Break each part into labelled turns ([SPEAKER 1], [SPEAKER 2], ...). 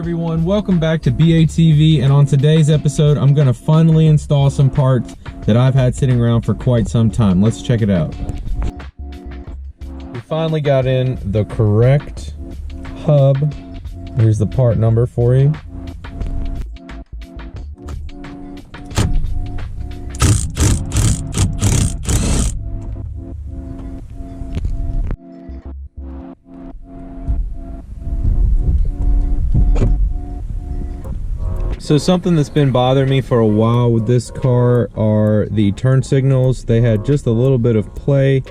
[SPEAKER 1] everyone, welcome back to BATV, and on today's episode I'm going to finally install some parts that I've had sitting around for quite some time. Let's check it out. We finally got in the correct hub. Here's the part number for you. So something that's been bothering me for a while with this car are the turn signals. They had just a little bit of play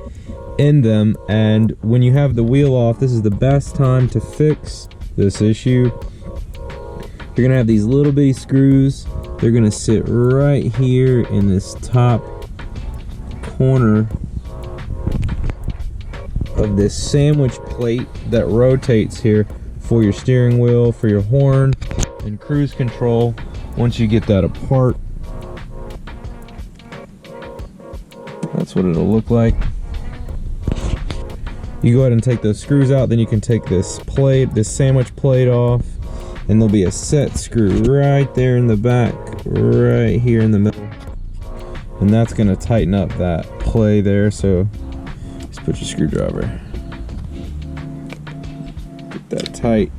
[SPEAKER 1] in them, and when you have the wheel off, this is the best time to fix this issue. You're gonna have these little bitty screws. They're gonna sit right here in this top corner of this sandwich plate that rotates here for your steering wheel, for your horn, and cruise control. Once you get that apart, that's what it'll look like. You go ahead and take those screws out, then you can take this plate, this sandwich plate off, and there'll be a set screw right there in the back, right here in the middle, and that's going to tighten up that play there. So just put your screwdriver, get that tight.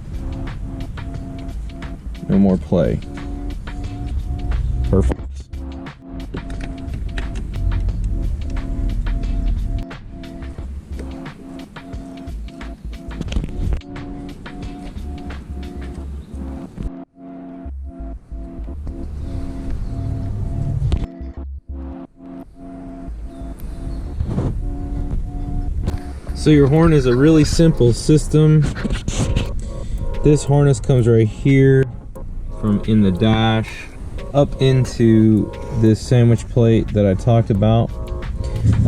[SPEAKER 1] No more play. Perfect. So your horn is a really simple system. This harness comes right here from in the dash up into this sandwich plate that I talked about,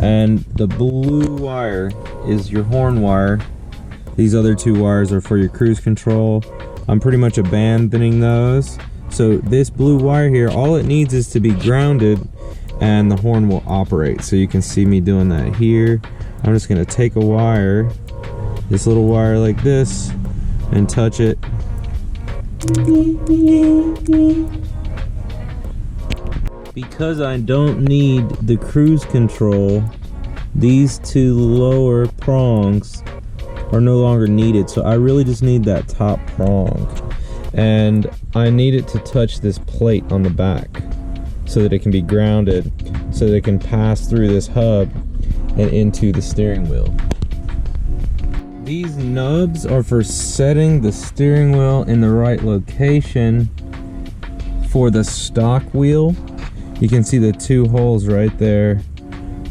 [SPEAKER 1] and the blue wire is your horn wire. These other two wires are for your cruise control. I'm pretty much abandoning those. So this blue wire here, all it needs is to be grounded and the horn will operate. So you can see me doing that here. I'm just gonna take a wire, this little wire like this, and touch it. Because I don't need the cruise control, these two lower prongs are no longer needed. So I really just need that top prong, and I need it to touch this plate on the back so that it can be grounded, so that it can pass through this hub and into the steering wheel. These nubs are for setting the steering wheel in the right location for the stock wheel. You can see the two holes right there.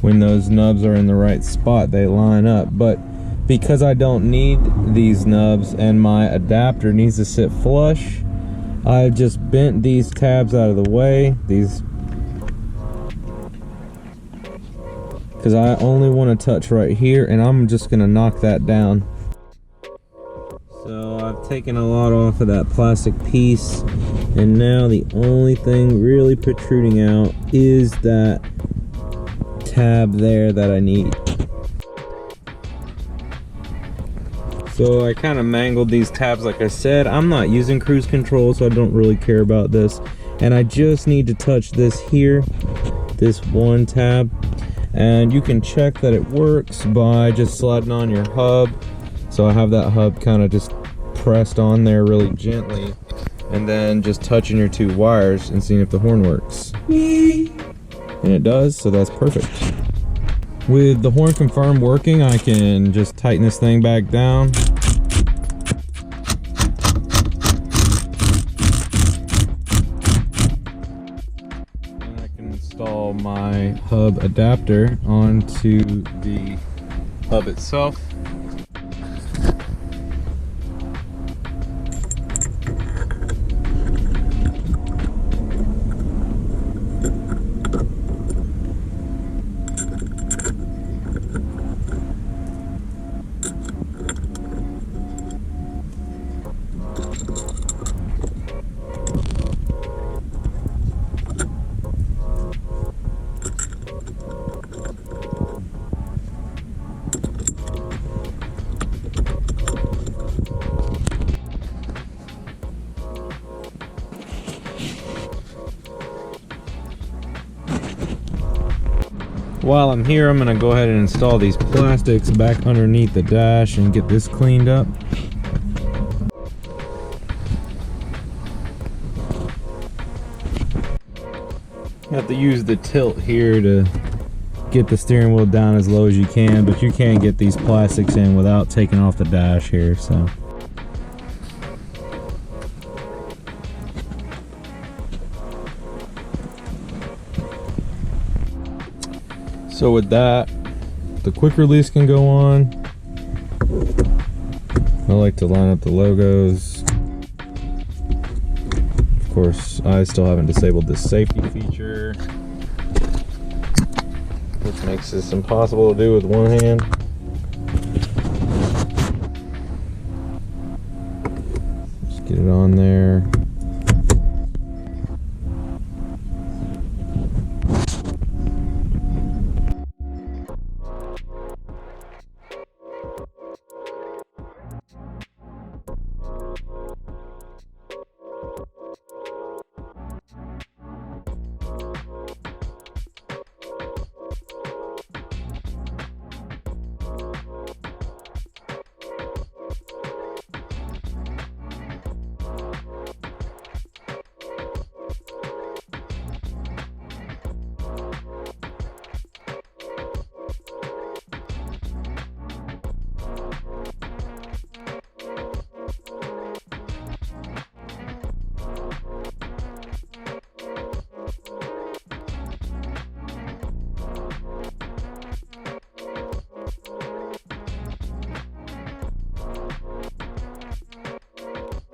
[SPEAKER 1] When those nubs are in the right spot, they line up. But because I don't need these nubs and my adapter needs to sit flush, I've just bent these tabs out of the way. Because I only want to touch right here, and I'm just going to knock that down. So I've taken a lot off of that plastic piece, and now the only thing really protruding out is that tab there that I need. So I kind of mangled these tabs. Like I said, I'm not using cruise control, so I don't really care about this. And I just need to touch this here, this one tab. And you can check that it works by just sliding on your hub. So I have that hub kind of just pressed on there really gently, and then just touching your two wires and seeing if the horn works. And it does, so that's perfect. With the horn confirmed working, I can just tighten this thing back down. Install my hub adapter onto the hub itself. While I'm here, I'm gonna go ahead and install these plastics back underneath the dash and get this cleaned up. You have to use the tilt here to get the steering wheel down as low as you can, but you can't get these plastics in without taking off the dash here, so. So with that, the quick release can go on. I like to line up the logos. Of course, I still haven't disabled this safety feature, which makes this impossible to do with one hand. Just get it on there.